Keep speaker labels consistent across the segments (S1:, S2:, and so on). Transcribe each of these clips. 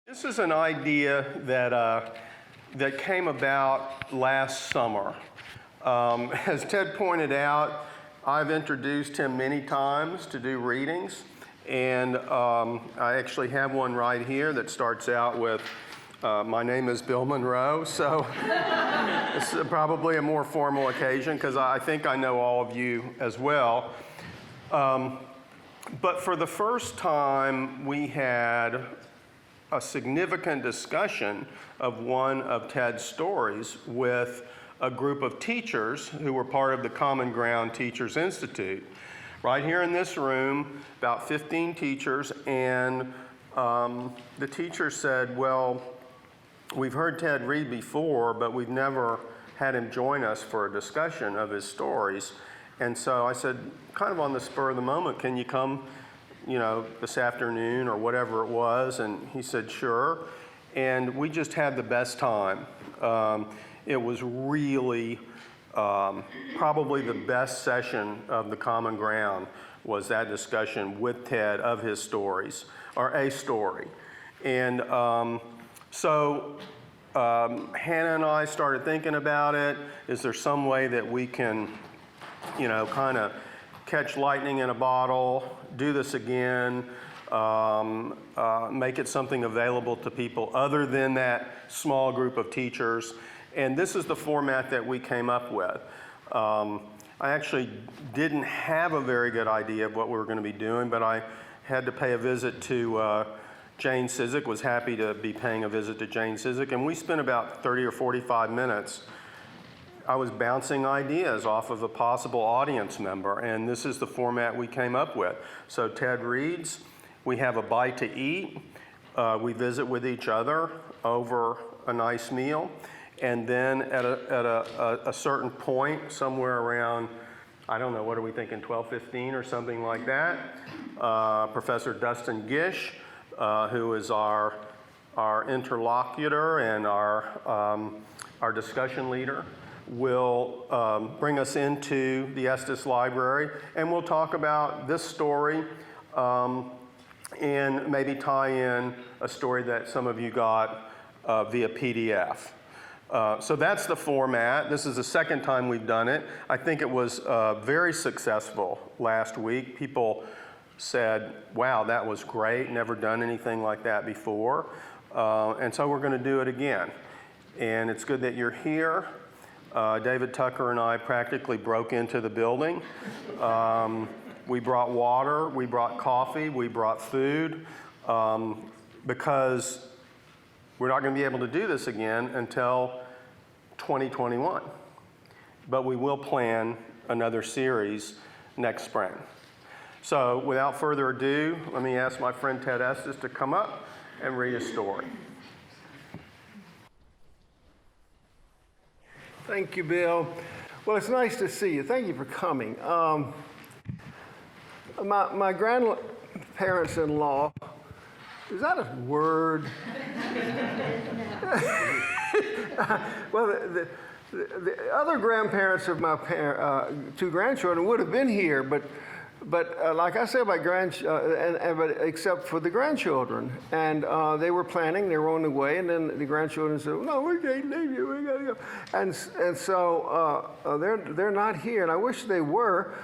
S1: This is an idea that came about last summer. As Ted pointed out, I've introduced him many times to do readings, and I actually have one right here that starts out with, my name is Bill Monroe, so this is probably a more formal occasion because I think I know all of you as well. But for the first time, we had a significant discussion of one of Ted's stories with a group of teachers who were part of the Common Ground Teachers Institute. Right here in this room, about 15 teachers, and the teachers said, well, we've heard Ted read before, but we've never had him join us for a discussion of his stories. And so I said, kind of on the spur of the moment, can you come, this afternoon or whatever it was? And he said, sure. And we just had the best time. It was really probably the best session of the Common Ground was that discussion with Ted of his stories, or a story. And so Hannah and I started thinking about it. Is there some way that we can, kind of catch lightning in a bottle, do this again, make it something available to people other than that small group of teachers? And this is the format that we came up with. I actually didn't have a very good idea of what we were going to be doing, but I had to pay a visit to Jane Cizik, was happy to be paying a visit to Jane Cizik, and we spent about 30 or 45 minutes. I was bouncing ideas off of a possible audience member, and this is the format we came up with. So Ted reads, we have a bite to eat, we visit with each other over a nice meal, and then at a certain point, somewhere around, I don't know, what are we thinking, 12:15 or something like that, Professor Dustin Gish, who is our interlocutor and our discussion leader, will bring us into the Estess library, and we'll talk about this story and maybe tie in a story that some of you got via PDF. So that's the format. This is the second time we've done it. I think it was very successful last week. People said, wow, that was great, never done anything like that before. And so we're going to do it again. And it's good that you're here. David Tucker and I practically broke into the building. We brought water, we brought coffee, we brought food, because we're not going to be able to do this again until 2021. But we will plan another series next spring. So without further ado, let me ask my friend Ted Estess to come up and read a story.
S2: Thank you, Bill. Well, it's nice to see you. Thank you for coming. My grandparents-in-law, is that a word? Well, the other grandparents of my two grandchildren would have been here, but like I said, but except for the grandchildren, and they were planning, they were on the way, and then the grandchildren said, "No, we can't leave you. We gotta go." And so they're not here, and I wish they were,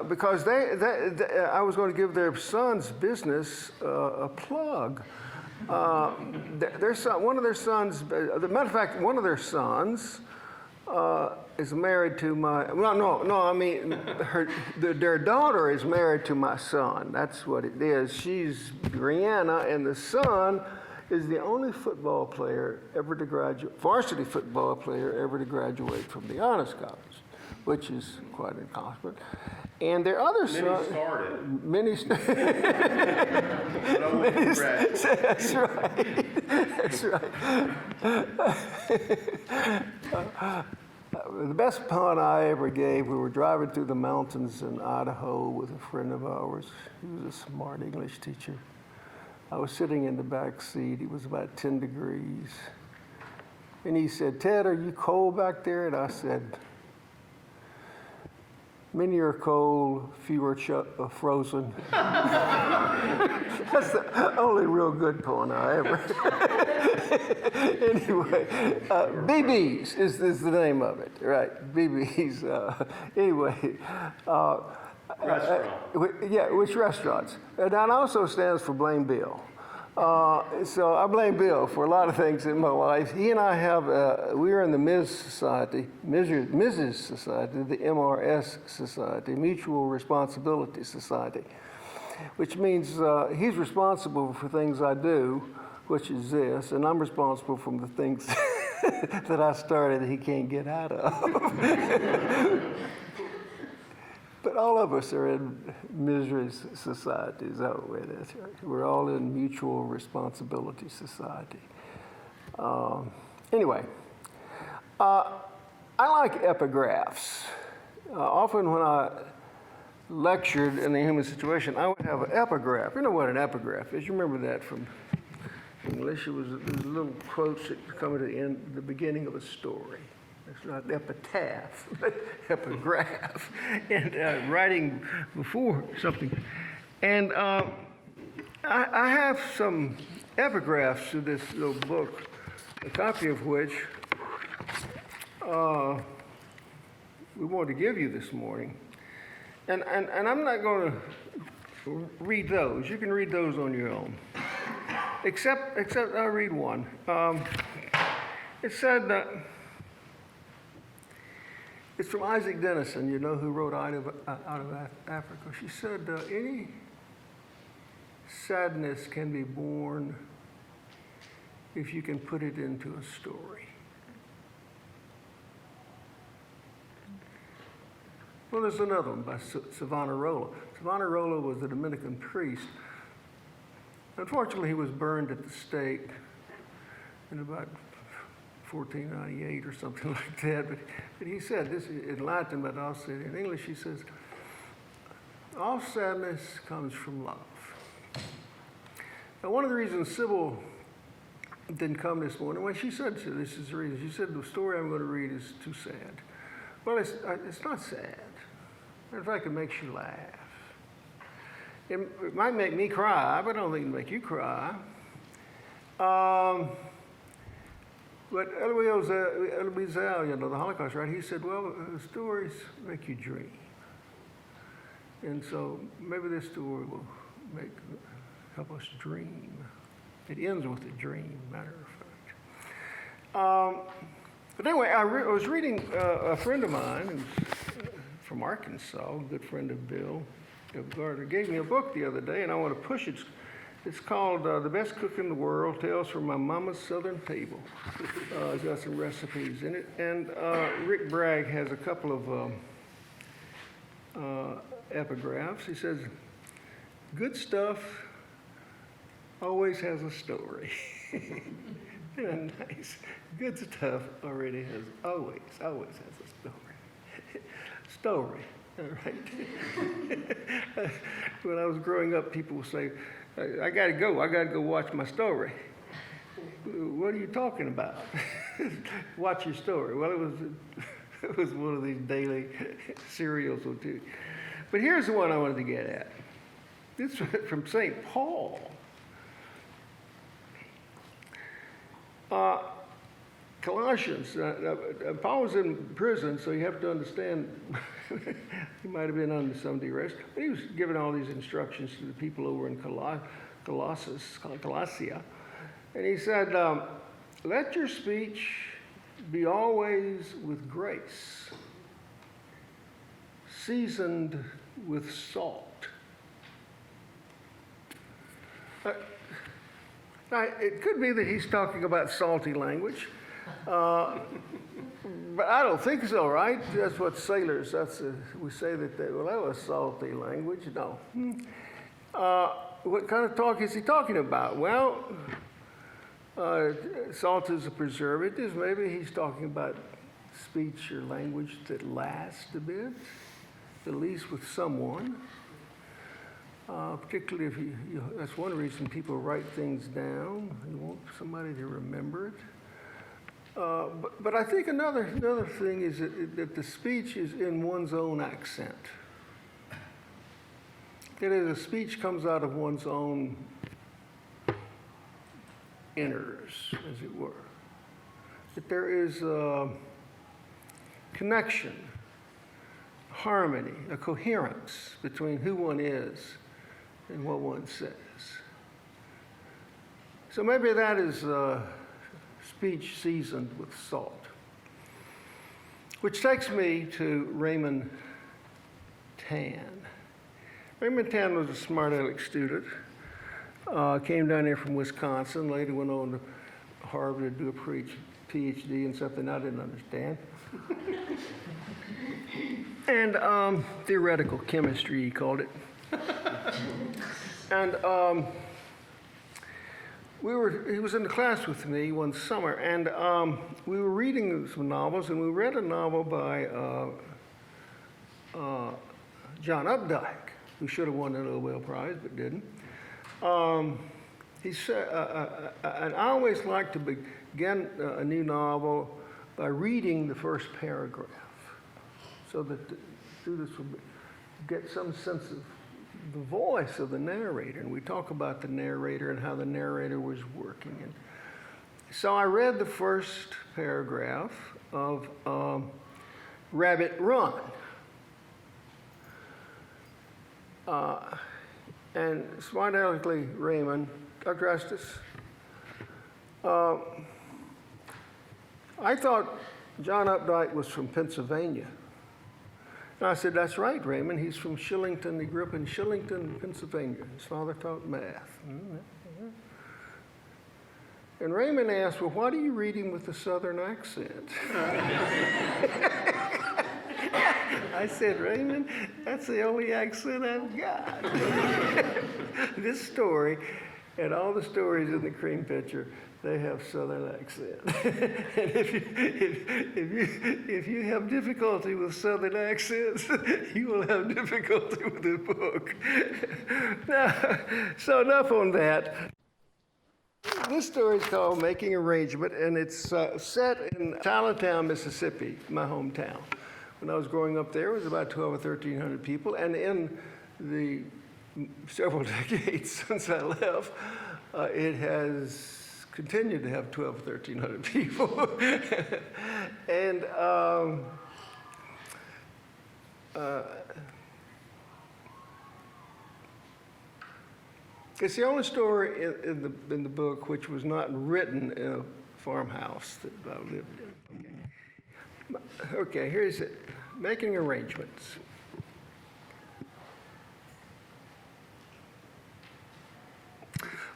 S2: because I was going to give their son's business a plug. Their son, one of their sons, as a matter of fact, one of their sons is married to my, I mean, their daughter is married to my son. That's what it is. She's Brianna, and the son is the only football player ever to graduate, varsity football player ever to graduate from the Honors College, which is quite an accomplishment. And their other son, many started. That's right. That's right. The best pun I ever gave, we were driving through the mountains in Idaho with a friend of ours. He was a smart English teacher. I was sitting in the back seat. It was about 10 degrees. And he said, "Ted, are you cold back there?" And I said, Many are cold, few are frozen. That's the only real good poem I ever. Anyway, BB's is the name of it, right? BB's. Anyway. Yeah, which restaurants? And that also stands for Blame Bill. So I blame Bill for a lot of things in my life. He and I have, we are in the Mrs. Society, the MRS Society, Mutual Responsibility Society, which means he's responsible for things I do, which is this, and I'm responsible for the things that I started that he can't get out of. But all of us are in misery society, is that what it is? We're all in mutual responsibility society. Anyway, I like epigraphs. Often when I lectured in the human situation, I would have an epigraph. You know what an epigraph is? You remember that from English? It was little quotes that come at the beginning of a story. It's not epitaph, but epigraph, and writing before something. And I have some epigraphs to this little book, a copy of which we want to give you this morning. And I'm not going to read those. You can read those on your own. Except I'll read one. It said that. It's from Isaac Denison, you know, who wrote Out of Africa. She said, any sadness can be borne if you can put it into a story. Well, there's another one by Savonarola. Savonarola was a Dominican priest. Unfortunately, he was burned at the stake in about 1498 or something like that, but he said, this is enlightenment, I'll say it in English, he says, all sadness comes from love. Now, one of the reasons Sybil didn't come this morning, well, she said, so this is the reason, she said, the story I'm going to read is too sad. Well, it's not sad. In fact, it makes you laugh. It might make me cry, but I don't think it'll make you cry. But Elie Wiesel, you know, the Holocaust writer, he said, well, stories make you dream. And so maybe this story will help us dream. It ends with a dream, matter of fact. But anyway, I was reading a friend of mine who's from Arkansas, a good friend of Bill Gardner, gave me a book the other day, and I want to push it. It's called The Best Cook in the World, Tales from My Mama's Southern Table. It's got some recipes in it. And Rick Bragg has a couple of epigraphs. He says, good stuff always has a story. Isn't that nice? Good stuff always has a story. Story, all right? When I was growing up, people would say, I gotta go watch my story. What are you talking about? Watch your story. Well, it was one of these daily serials or two. But here's the one I wanted to get at. This is from St. Paul. Colossians. Paul was in prison, so you have to understand, he might have been under some duress, but he was giving all these instructions to the people over in Colossia. And he said, let your speech be always with grace, seasoned with salt. Now, it could be that he's talking about salty language. But I don't think so, right? That's what sailors, we say that that was salty language. No. What kind of talk is he talking about? Well, salt is a preservative. Maybe he's talking about speech or language that lasts a bit, at least with someone. Particularly if that's one reason people write things down. You want somebody to remember it. But I think another thing is that the speech is in one's own accent. That is, a speech comes out of one's own inners, as it were. That there is a connection, harmony, a coherence between who one is and what one says. So maybe that is speech seasoned with salt. Which takes me to Raymond Tan. Raymond Tan was a smart aleck student. Came down here from Wisconsin, later went on to Harvard to do a PhD in something I didn't understand. And theoretical chemistry, he called it. And he was in the class with me one summer, and we were reading some novels, and we read a novel by John Updike, who should have won the Nobel Prize but didn't. He said, and I always like to begin a new novel by reading the first paragraph, so that the students will get some sense of the voice of the narrator. And we talk about the narrator and how the narrator was working. And so I read the first paragraph of Rabbit Run. And smart aleckly Raymond, Dr. Estess, I thought John Updike was from Pennsylvania. And I said, that's right, Raymond. He's from Shillington. He grew up in Shillington, Pennsylvania. His father taught math. And Raymond asked, well, why do you read him with a Southern accent? I said, Raymond, that's the only accent I've got. This story and all the stories in the cream pitcher, they have Southern accent. And if you have difficulty with Southern accents, you will have difficulty with the book. Now, so enough on that. This story is called Making Arrangement, and it's set in Tylertown, Mississippi, my hometown. When I was growing up there, it was about 1,200 or 1,300 people, and in the several decades since I left, it has continued to have 1,200 or 1,300 people. And it's the only story in the book which was not written in a farmhouse that I lived in. Okay, here's it. Making Arrangements.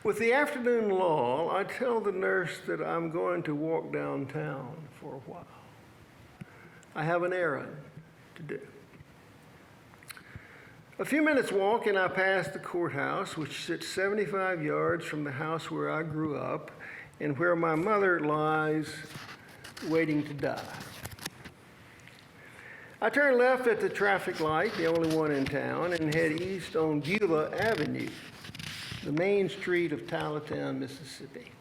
S2: With the afternoon lull, I tell the nurse that I'm going to walk downtown for a while. I have an errand to do. A few minutes walk and I pass the courthouse, which sits 75 yards from the house where I grew up and where my mother lies waiting to die. I turn left at the traffic light, the only one in town, and head east on Beulah Avenue, the main street of Tylertown, Mississippi.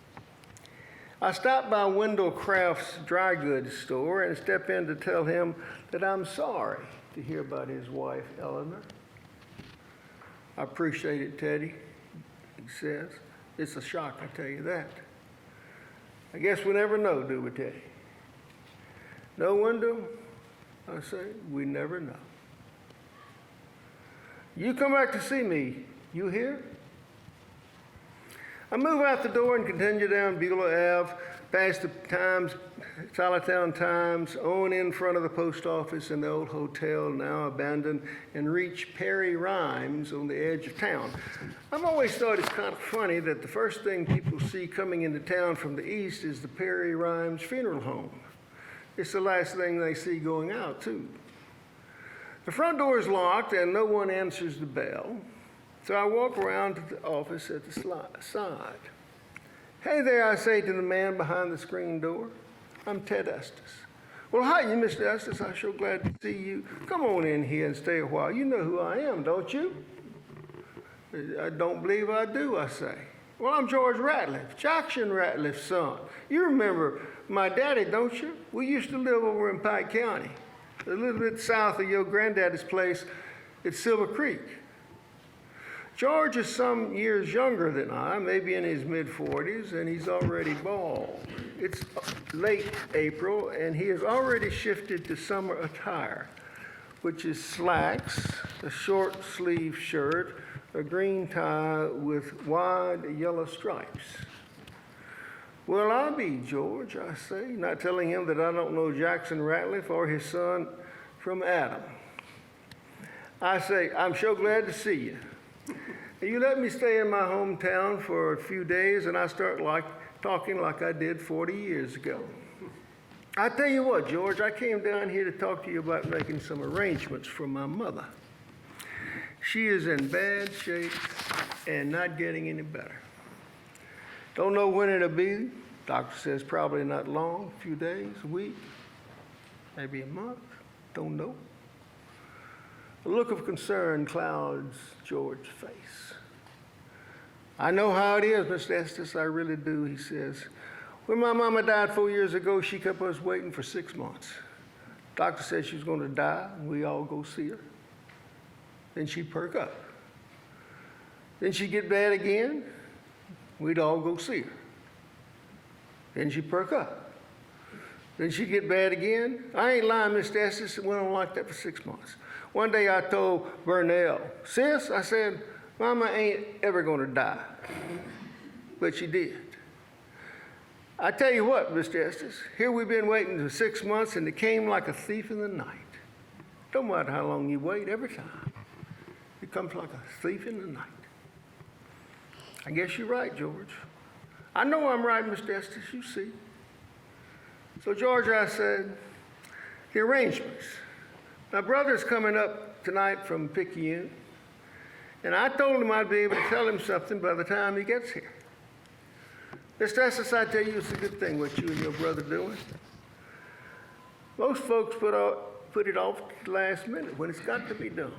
S2: I stop by Wendell Craft's dry goods store and step in to tell him that I'm sorry to hear about his wife, Eleanor. I appreciate it, Teddy, he says. It's a shock, I tell you that. I guess we never know, do we, Teddy? No, Wendell? I say, we never know. You come back to see me, you hear? I move out the door and continue down Beulah Ave, past the Tylertown Times, on in front of the post office and the old hotel, now abandoned, and reach Perry Rhymes on the edge of town. I've always thought it's kind of funny that the first thing people see coming into town from the east is the Perry Rhymes Funeral Home. It's the last thing they see going out, too. The front door is locked and no one answers the bell. So I walk around to the office at the side. Hey there, I say to the man behind the screen door. I'm Ted Estess. Well, hi, you Mr. Estess. I'm so glad to see you. Come on in here and stay a while. You know who I am, don't you? I don't believe I do, I say. Well, I'm George Ratliff, Jackson Ratliff's son. You remember my daddy, don't you? We used to live over in Pike County, a little bit south of your granddaddy's place at Silver Creek. George is some years younger than I, maybe in his mid-40s, and he's already bald. It's late April, and he has already shifted to summer attire, which is slacks, a short sleeve shirt, a green tie with wide yellow stripes. Well, I'll be George, I say, not telling him that I don't know Jackson Ratliff or his son from Adam. I say, I'm so glad to see you. You let me stay in my hometown for a few days, and I start talking like I did 40 years ago. I tell you what, George, I came down here to talk to you about making some arrangements for my mother. She is in bad shape and not getting any better. Don't know when it'll be. Doctor says probably not long, a few days, a week, maybe a month, don't know. A look of concern clouds George's face. I know how it is, Miss Estess, I really do, he says. When my mama died 4 years ago, she kept us waiting for 6 months. Doctor said she was going to die, and we all go see her. Then she'd perk up. Then she'd get bad again, we'd all go see her. Then she'd perk up. Then she'd get bad again. I ain't lying, Miss Estess, it went on like that for 6 months. One day I told Burnell, sis, I said, Mama ain't ever gonna die. But she did. I tell you what, Mr. Estess, here we've been waiting for 6 months and it came like a thief in the night. Don't matter how long you wait, every time. It comes like a thief in the night. I guess you're right, George. I know I'm right, Mr. Estess, you see. So, George, I said, the arrangements. My brother's coming up tonight from Picayune, and I told him I'd be able to tell him something by the time he gets here. Mr. Estess, I tell you, it's a good thing what you and your brother doing. Most folks put it off to the last minute when it's got to be done.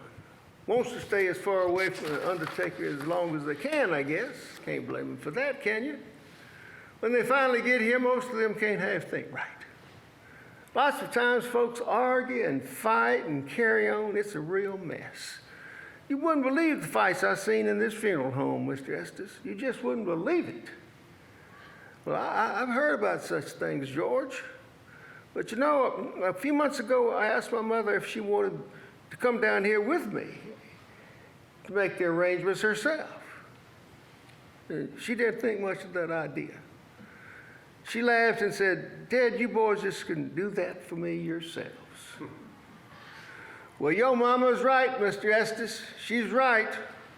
S2: Wants to stay as far away from the undertaker as long as they can, I guess. Can't blame them for that, can you? When they finally get here, most of them can't have things right. Lots of times folks argue and fight and carry on. It's a real mess. You wouldn't believe the fights I've seen in this funeral home, Mr. Estess. You just wouldn't believe it. Well, I've heard about such things, George. But you know, a few months ago, I asked my mother if she wanted to come down here with me to make the arrangements herself. She didn't think much of that idea. She laughed and said, Dad, you boys just can do that for me yourselves. Well, your mama's right, Mr. Estess. She's right.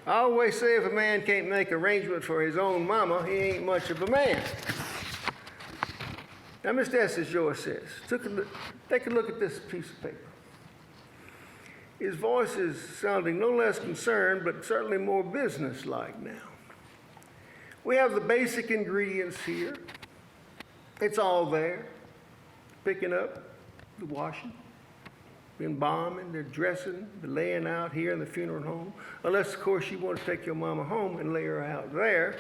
S2: I always say if a man can't make arrangements for his own mama, he ain't much of a man. Now, Mr. Estess, George says, take a look at this piece of paper. His voice is sounding no less concerned, but certainly more businesslike now. We have the basic ingredients here. It's all there. Picking up, the washing, the embalming, the dressing, the laying out here in the funeral home. Unless, of course, you want to take your mama home and lay her out there.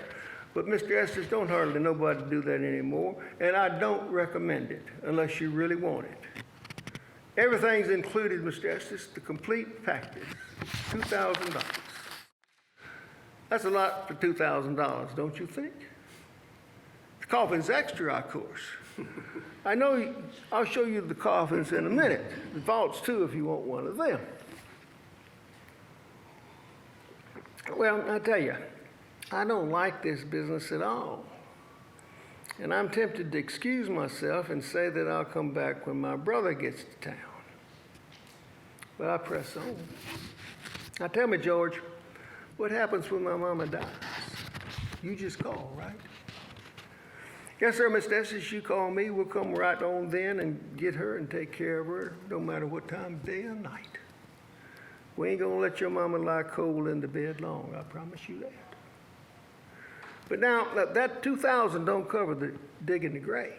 S2: But Mr. Estess, don't hardly nobody do that anymore. And I don't recommend it unless you really want it. Everything's included, Mr. Estess, the complete package, $2,000. That's a lot for $2,000, don't you think? The coffin's extra, of course. I know, I'll show you the coffins in a minute. The vaults, too, if you want one of them. Well, I tell you, I don't like this business at all. And I'm tempted to excuse myself and say that I'll come back when my brother gets to town. But I press on. Now tell me, George, what happens when my mama dies? You just call, right? Yes, sir, Miss Estess, you call me. We'll come right on then and get her and take care of her, no matter what time of day or night. We ain't gonna let your mama lie cold in the bed long, I promise you that. But now, that $2,000 don't cover the digging the grave.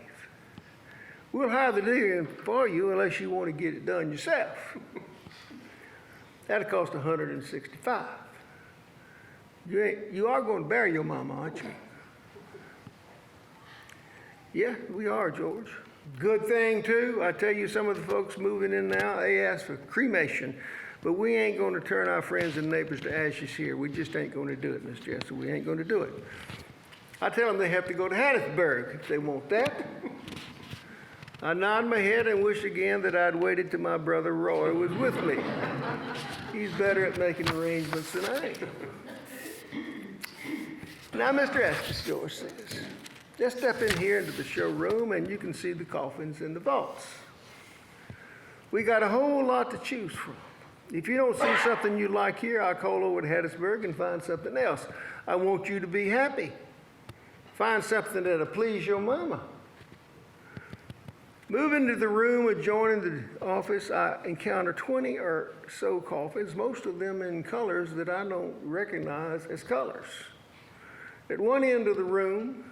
S2: We'll hire the digger for you unless you want to get it done yourself. That'll cost $165. You are going to bury your mama, aren't you? Yeah, we are, George. Good thing, too. I tell you, some of the folks moving in now, they ask for cremation. But we ain't going to turn our friends and neighbors to ashes here. We just ain't going to do it, Miss Jessica. We ain't going to do it. I tell them they have to go to Hattiesburg if they want that. I nod my head and wish again that I'd waited till my brother Roy was with me. He's better at making arrangements than I am. Now, Mr. Estess, George says, just step in here into the showroom and you can see the coffins and the vaults. We got a whole lot to choose from. If you don't see something you like here, I'll call over to Hattiesburg and find something else. I want you to be happy. Find something that'll please your mama. Move into the room adjoining the office, I encounter 20 or so coffins, most of them in colors that I don't recognize as colors. At one end of the room,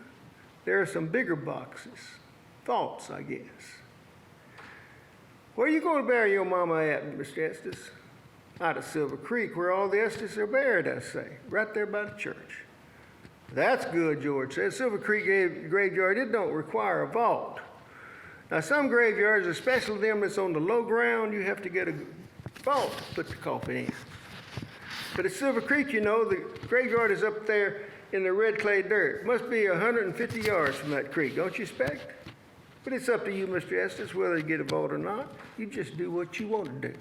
S2: there are some bigger boxes, vaults, I guess. Where are you going to bury your mama at, Mr. Estess? Out of Silver Creek, where all the Estess are buried, I say, right there by the church. That's good, George says. Silver Creek graveyard, it don't require a vault. Now, some graveyards, especially them that's on the low ground, you have to get a vault to put the coffin in. But at Silver Creek, you know, the graveyard is up there in the red clay dirt. Must be 150 yards from that creek, don't you expect? But it's up to you, Mr. Estess, whether you get a vault or not. You just do what you want to do.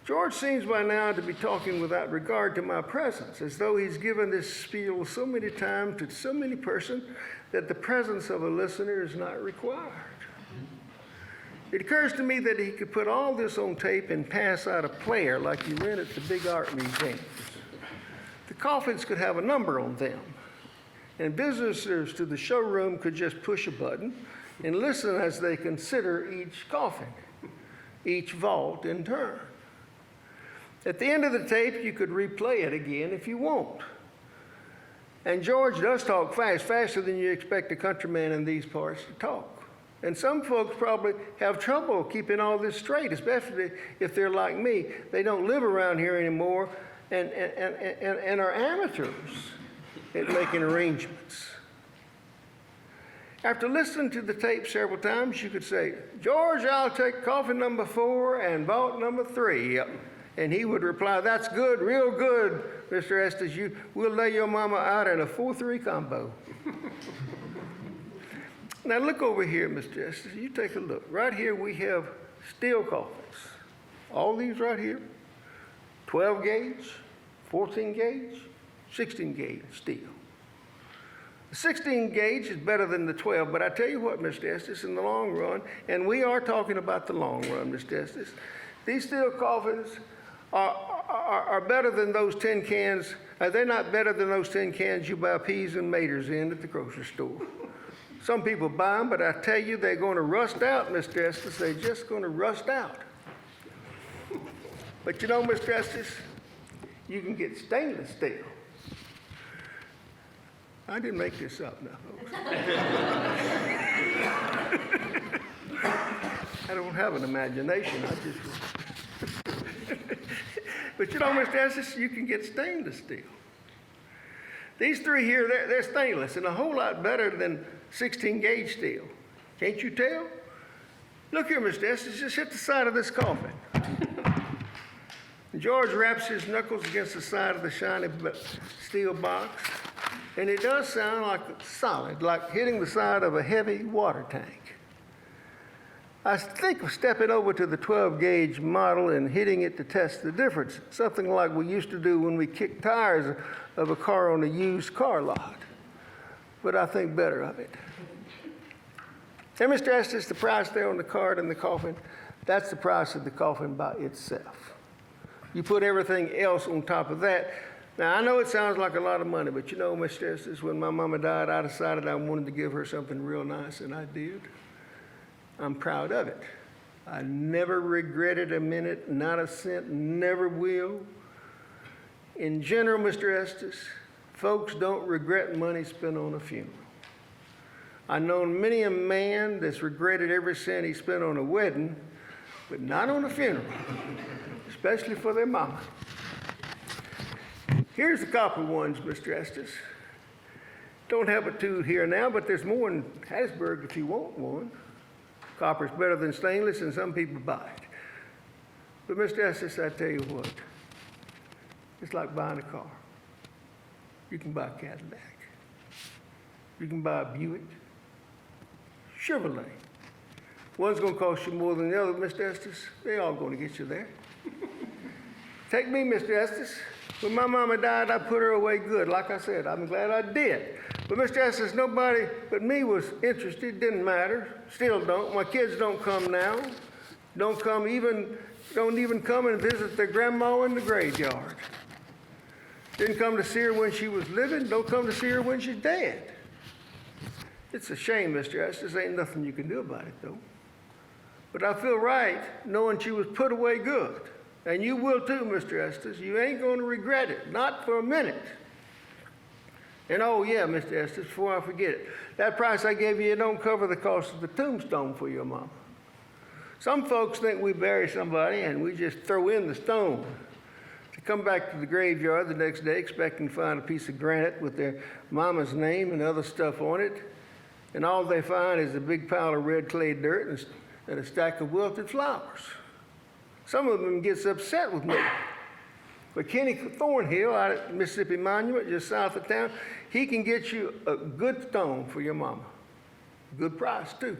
S2: George seems by now to be talking without regard to my presence, as though he's given this spiel so many times to so many persons that the presence of a listener is not required. It occurs to me that he could put all this on tape and pass out a player like you rent at the big art museums. The coffins could have a number on them, and visitors to the showroom could just push a button and listen as they consider each coffin, each vault in turn. At the end of the tape, you could replay it again if you want. And George does talk fast, faster than you expect a countryman in these parts to talk. And some folks probably have trouble keeping all this straight, especially if they're like me. They don't live around here anymore and are amateurs at making arrangements. After listening to the tape several times, you could say, George, I'll take coffin number 4 and vault number 3. And he would reply, that's good, real good, Mr. Estess. We'll lay your mama out in a 4-3 combo. Now look over here, Mr. Estess. You take a look. Right here we have steel coffins. All these right here, 12 gauge, 14 gauge, 16 gauge steel. The 16 gauge is better than the 12, but I tell you what, Mr. Estess, in the long run, and we are talking about the long run, Mr. Estess, these steel coffins are better than those tin cans. They're not better than those tin cans you buy peas and maters in at the grocery store. Some people buy them, but I tell you, they're going to rust out, Mr. Estess. They're just going to rust out. But you know, Mr. Estess, you can get stainless steel. I didn't make this up now, folks. I don't have an imagination. I just... But you know, Mr. Estess, you can get stainless steel. These 3 here, they're stainless and a whole lot better than 16 gauge steel. Can't you tell? Look here, Mr. Estess, just hit the side of this coffin. George raps his knuckles against the side of the shiny steel box, and it does sound like solid, like hitting the side of a heavy water tank. I think of stepping over to the 12 gauge model and hitting it to test the difference, something like we used to do when we kicked tires of a car on a used car lot. But I think better of it. And Mr. Estess, the price there on the card and the coffin, that's the price of the coffin by itself. You put everything else on top of that. Now, I know it sounds like a lot of money, but you know, Mr. Estess, when my mama died, I decided I wanted to give her something real nice, and I did. I'm proud of it. I never regretted a minute, not a cent, never will. In general, Mr. Estess, folks don't regret money spent on a funeral. I've known many a man that's regretted every cent he spent on a wedding, but not on a funeral, especially for their mama. Here's the copper ones, Mr. Estess. Don't have a two here now, but there's more in Hattiesburg if you want one. Copper's better than stainless, and some people buy it. But Mr. Estess, I tell you what, it's like buying a car. You can buy a Cadillac. You can buy a Buick. Chevrolet. One's going to cost you more than the other, Mr. Estess. They're all going to get you there. Take me, Mr. Estess. When my mama died, I put her away good. Like I said, I'm glad I did. But Mr. Estess, nobody but me was interested. Didn't matter. Still don't. My kids don't come now. Don't even come and visit their grandma in the graveyard. Didn't come to see her when she was living. Don't come to see her when she's dead. It's a shame, Mr. Estess. Ain't nothing you can do about it, though. But I feel right knowing she was put away good. And you will too, Mr. Estess. You ain't going to regret it, not for a minute. And oh yeah, Mr. Estess, before I forget it, that price I gave you, it don't cover the cost of the tombstone for your mama. Some folks think we bury somebody and we just throw in the stone. To come back to the graveyard the next day expecting to find a piece of granite with their mama's name and other stuff on it, and all they find is a big pile of red clay dirt and a stack of wilted flowers. Some of them gets upset with me. But Kenny Thornhill out at Mississippi Monument, just south of town, he can get you a good stone for your mama. Good price, too.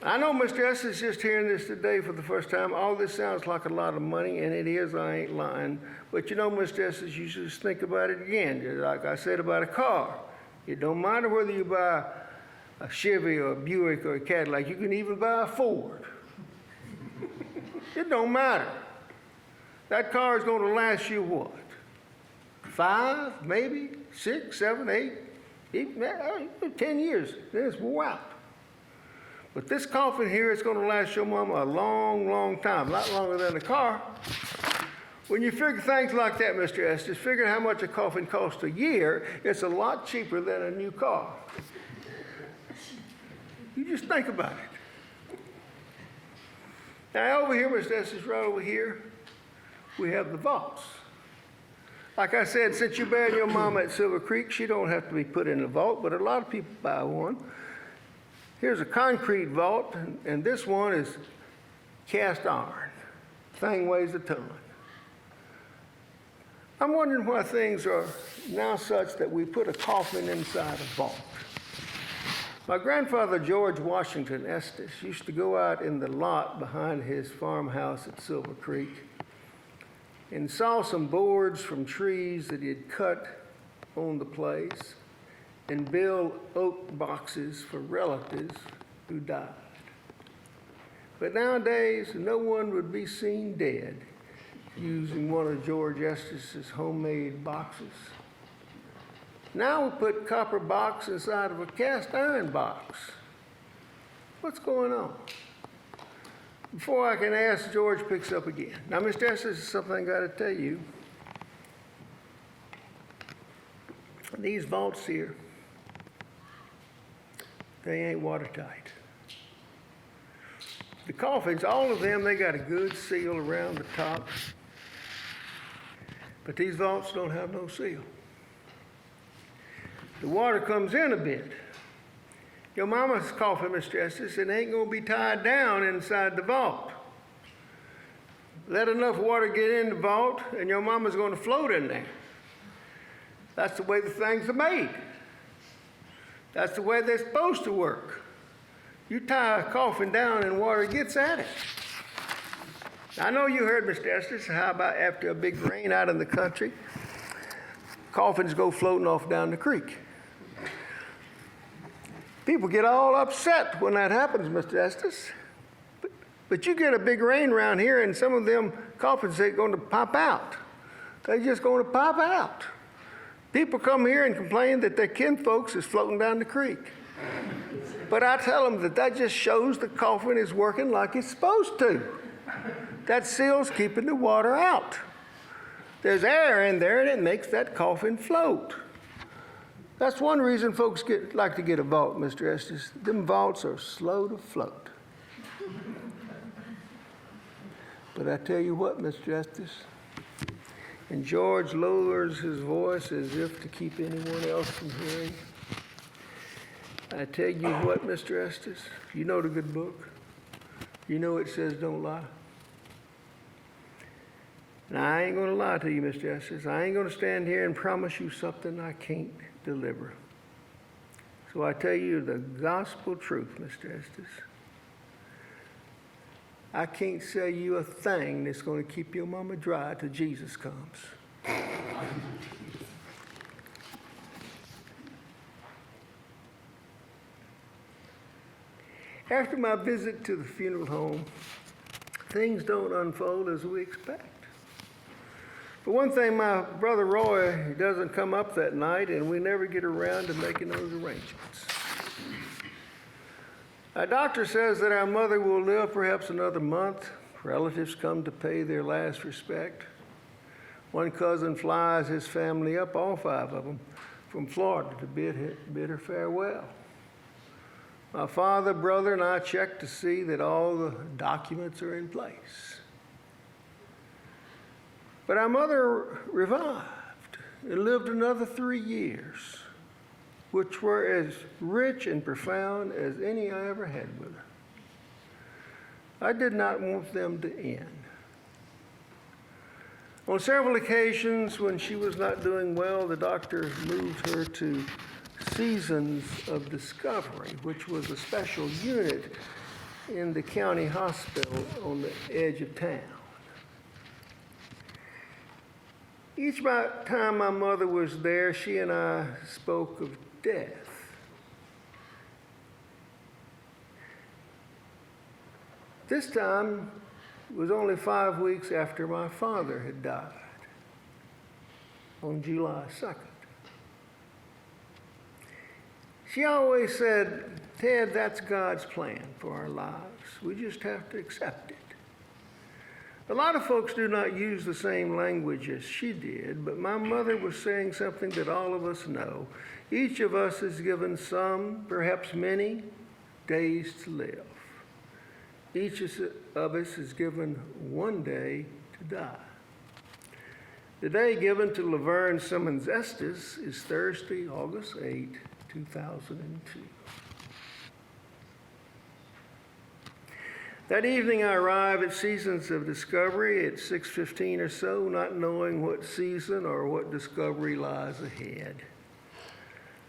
S2: I know Mr. Estess is just hearing this today for the first time. All this sounds like a lot of money, and it is, I ain't lying. But you know, Mr. Estess, you should just think about it again. Just like I said about a car. It don't matter whether you buy a Chevy or a Buick or a Cadillac. You can even buy a Ford. It don't matter. That car is going to last you what? 5, maybe 6, 7, 8, even 10 years. Then it's wore out. But this coffin here is going to last your mama a long, long time, a lot longer than a car. When you figure things like that, Mr. Estess, figure how much a coffin costs a year, it's a lot cheaper than a new car. You just think about it. Now, over here, Mr. Estess, right over here, we have the vaults. Like I said, since you buried your mama at Silver Creek, she don't have to be put in a vault, but a lot of people buy one. Here's a concrete vault, and this one is cast iron. Thing weighs a ton. I'm wondering why things are now such that we put a coffin inside a vault. My grandfather, George Washington Estess, used to go out in the lot behind his farmhouse at Silver Creek and saw some boards from trees that he had cut on the place and build oak boxes for relatives who died. But nowadays, no one would be seen dead using one of George Estess's homemade boxes. Now we put copper box inside of a cast iron box. What's going on? Before I can ask, George picks up again. Now, Mr. Estess, this is something I got to tell you. These vaults here, they ain't watertight. The coffins, all of them, they got a good seal around the top. But these vaults don't have no seal. The water comes in a bit. Your mama's coffin, Mr. Estess, it ain't going to be tied down inside the vault. Let enough water get in the vault, and your mama's going to float in there. That's the way the things are made. That's the way they're supposed to work. You tie a coffin down and water gets at it. I know you heard, Mr. Estess, how about after a big rain out in the country, coffins go floating off down the creek. People get all upset when that happens, Mr. Estess. But you get a big rain around here and some of them coffins ain't going to pop out. They're just going to pop out. People come here and complain that their kinfolks is floating down the creek. But I tell them that just shows the coffin is working like it's supposed to. That seal's keeping the water out. There's air in there and it makes that coffin float. That's one reason folks like to get a vault, Mr. Estess. Them vaults are slow to float. But I tell you what, Mr. Estess, And George lowers his voice as if to keep anyone else from hearing. I tell you what, Mr. Estess, you know the good book. You know it says don't lie. And I ain't going to lie to you, Mr. Estess. I ain't going to stand here and promise you something I can't deliver. So I tell you the gospel truth, Mr. Estess. I can't sell you a thing that's going to keep your mama dry till Jesus comes. After my visit to the funeral home, things don't unfold as we expect. For one thing, my brother Roy doesn't come up that night, and we never get around to making those arrangements. Our doctor says that our mother will live perhaps another month. Relatives come to pay their last respect. One cousin flies his family up, all 5 of them, from Florida to bid her farewell. My father, brother, and I checked to see that all the documents are in place. But our mother revived and lived another 3 years, which were as rich and profound as any I ever had with her. I did not want them to end. On several occasions when she was not doing well, the doctor moved her to Seasons of Discovery, which was a special unit in the county hospital on the edge of town. Each time my mother was there, she and I spoke of death. This time was only 5 weeks after my father had died, on July 2nd. She always said, Ted, that's God's plan for our lives. We just have to accept it. A lot of folks do not use the same language as she did, but my mother was saying something that all of us know. Each of us is given some, perhaps many, days to live. Each of us is given one day to die. The day given to Laverne Simmons Estess is Thursday, August 8, 2002. That evening I arrive at Seasons of Discovery at 6:15 or so, not knowing what season or what discovery lies ahead.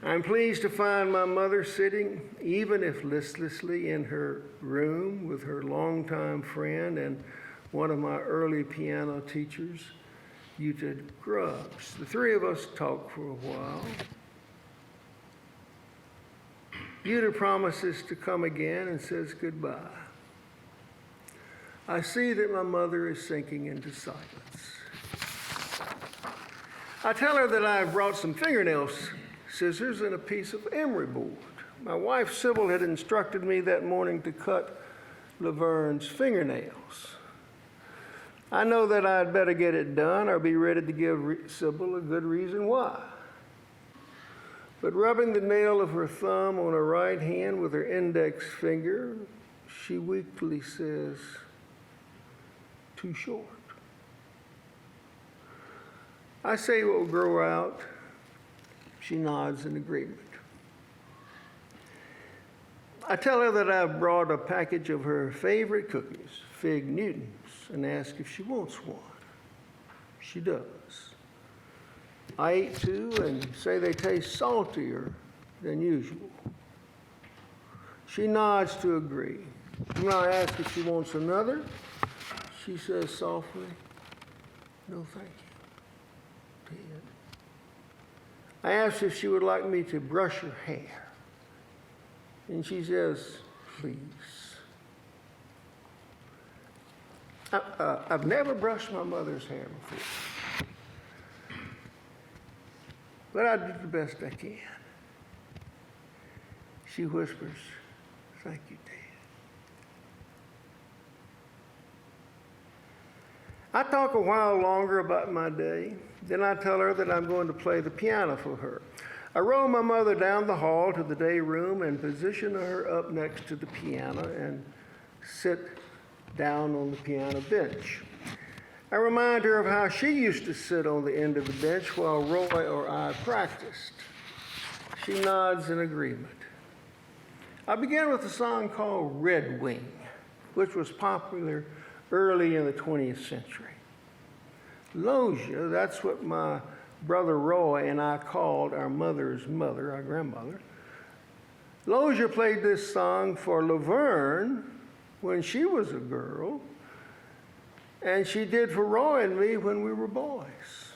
S2: I'm pleased to find my mother sitting, even if listlessly, in her room with her longtime friend and one of my early piano teachers, Uta Grubbs. The 3 of us talk for a while. Uta promises to come again and says goodbye. I see that my mother is sinking into silence. I tell her that I've brought some fingernail scissors and a piece of emery board. My wife, Sybil, had instructed me that morning to cut Laverne's fingernails. I know that I'd better get it done or be ready to give Sybil a good reason why. But rubbing the nail of her thumb on her right hand with her index finger, she weakly says, too short. I say what will grow out. She nods in agreement. I tell her that I've brought a package of her favorite cookies, Fig Newtons, and ask if she wants one. She does. I eat 2 and say they taste saltier than usual. She nods to agree. When I ask if she wants another, she says softly, no thank you, Ted. I asked if she would like me to brush her hair. And she says, please. I've never brushed my mother's hair before. But I do the best I can. She whispers, thank you, Ted. I talk a while longer about my day. Then I tell her that I'm going to play the piano for her. I roll my mother down the hall to the day room and position her up next to the piano and sit down on the piano bench. I remind her of how she used to sit on the end of the bench while Roy or I practiced. She nods in agreement. I began with a song called Red Wing, which was popular early in the 20th century. Loja, that's what my brother Roy and I called our mother's mother, our grandmother. Loja played this song for Laverne when she was a girl, and she did for Roy and me when we were boys.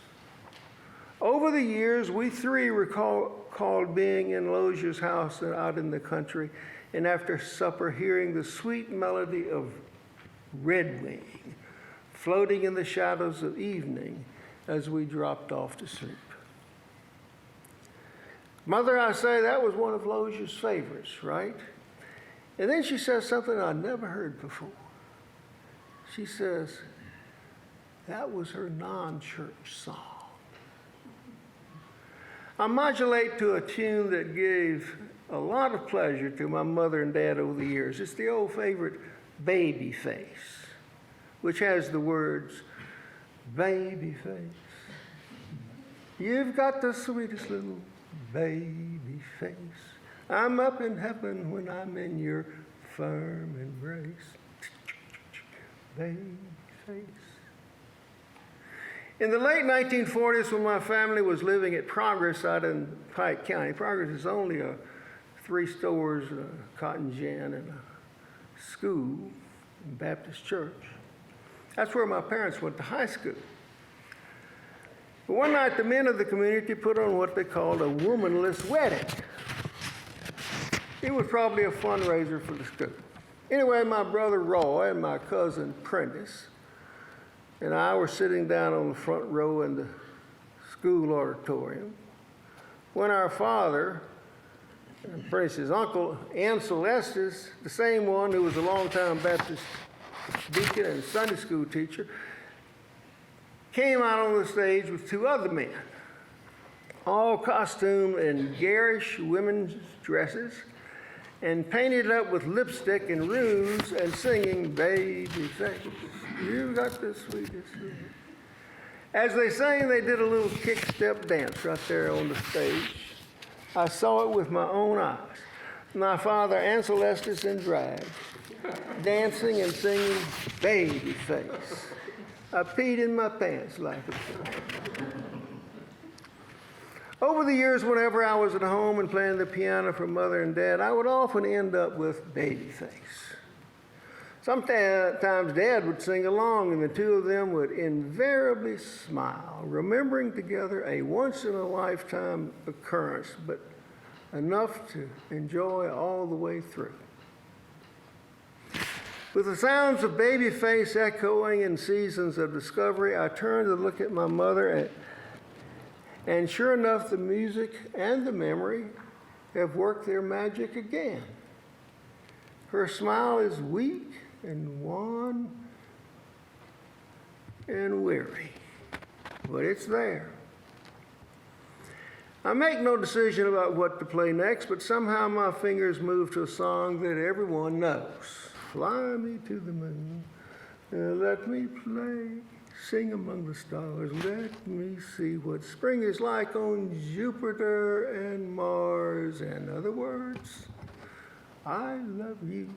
S2: Over the years, we three recalled being in Loja's house out in the country, and after supper, hearing the sweet melody of Red Wing floating in the shadows of evening as we dropped off to sleep. Mother, I say, that was one of Loja's favorites, right? And then she says something I'd never heard before. She says, that was her non-church song. I modulate to a tune that gave a lot of pleasure to my mother and dad over the years. It's the old favorite, Baby Face, which has the words, baby face, you've got the sweetest little baby face. I'm up in heaven when I'm in your firm embrace. Baby face. In the late 1940s, when my family was living at Progress out in Pike County, Progress is only 3 stores, a cotton gin, and a school, a Baptist church. That's where my parents went to high school. But one night, the men of the community put on what they called a womanless wedding. It was probably a fundraiser for the school. Anyway, my brother Roy and my cousin Prentice and I were sitting down on the front row in the school auditorium when our father, Prentice's uncle, Ansel Estess, the same one who was a longtime Baptist deacon and Sunday school teacher, came out on the stage with 2 other men, all costumed in garish women's dresses and painted up with lipstick and rouge and singing, baby face, you got the sweetest. As they sang, they did a little kick-step dance right there on the stage. I saw it with my own eyes. My father, Ansel Estess, in drag, dancing and singing baby face. I peed in my pants like a fool. Over the years, whenever I was at home and playing the piano for Mother and Dad, I would often end up with baby face. Sometimes Dad would sing along, and the 2 of them would invariably smile, remembering together a once-in-a-lifetime occurrence, but enough to enjoy all the way through. With the sounds of baby face echoing in seasons of discovery, I turned to look at my mother, and sure enough, the music and the memory have worked their magic again. Her smile is weak and wan and weary, but it's there. I make no decision about what to play next, but somehow my fingers move to a song that everyone knows. Fly me to the moon, and let me play, sing among the stars, let me see what spring is like on Jupiter and Mars. In other words, I love you.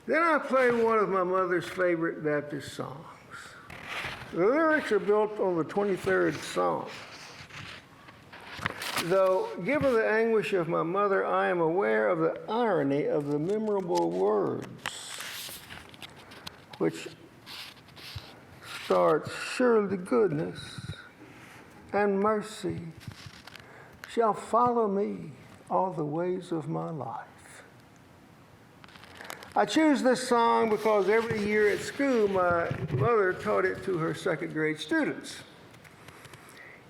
S2: Then I play one of my mother's favorite Baptist songs. The lyrics are built on the 23rd Psalm. Though, given the anguish of my mother, I am aware of the irony of the memorable words, which start, surely goodness and mercy shall follow me all the ways of my life. I choose this song because every year at school, my mother taught it to her 2nd grade students.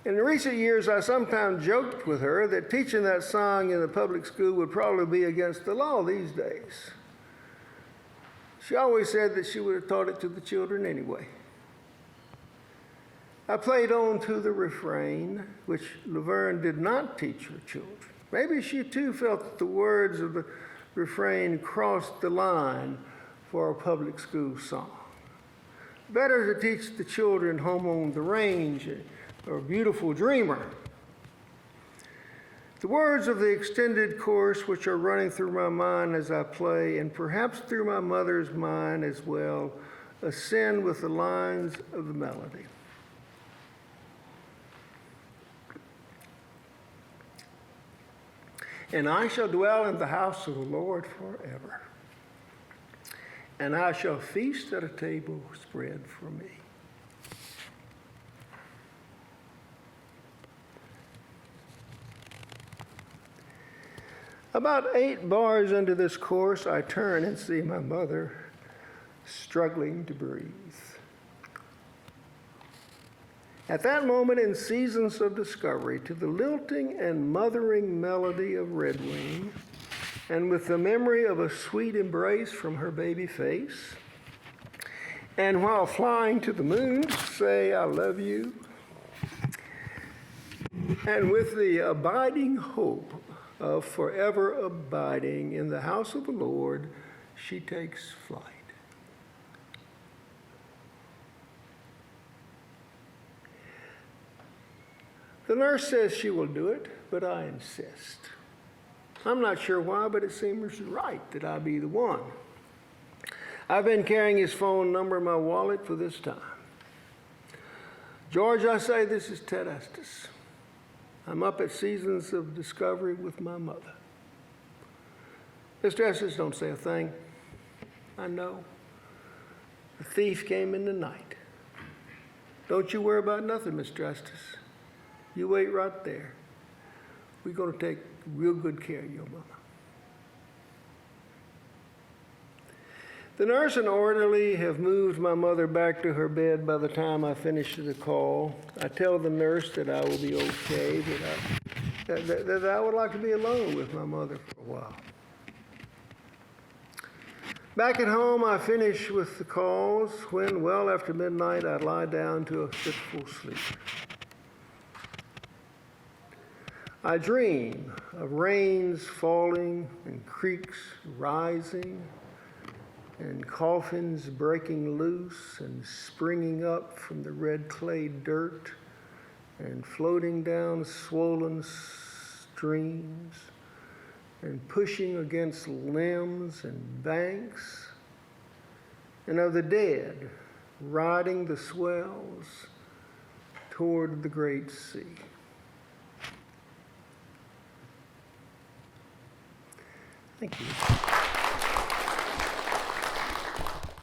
S2: In recent years, I sometimes joked with her that teaching that song in the public school would probably be against the law these days. She always said that she would have taught it to the children anyway. I played on to the refrain, which Laverne did not teach her children. Maybe she too felt that the words of the refrain crossed the line for a public school song. Better to teach the children Home on the Range or Beautiful Dreamer. The words of the extended chorus which are running through my mind as I play, and perhaps through my mother's mind as well, ascend with the lines of the melody. And I shall dwell in the house of the Lord forever, and I shall feast at a table spread for me. About 8 bars into this course, I turn and see my mother struggling to breathe. At that moment in Seasons of Discovery, to the lilting and mothering melody of Redwing, and with the memory of a sweet embrace from her baby face, and while flying to the moon to say I love you, and with the abiding hope of forever abiding in the house of the Lord, she takes flight. The nurse says she will do it, but I insist. I'm not sure why, but it seems right that I be the one. I've been carrying his phone number in my wallet for this time. George, I say, this is Ted Estess. I'm up at Seasons of Discovery with my mother. Mr. Estess, don't say a thing. I know. The thief came in the night. Don't you worry about nothing, Mr. Estess. You wait right there. We're going to take real good care of your mama. The nurse and orderly have moved my mother back to her bed by the time I finish the call. I tell the nurse that I will be okay, that I would like to be alone with my mother for a while. Back at home, I finish with the calls when, well after midnight, I lie down to a fitful sleep. I dream of rains falling and creeks rising and coffins breaking loose and springing up from the red clay dirt and floating down swollen streams and pushing against limbs and banks, and of the dead riding the swells toward the great sea. Thank you.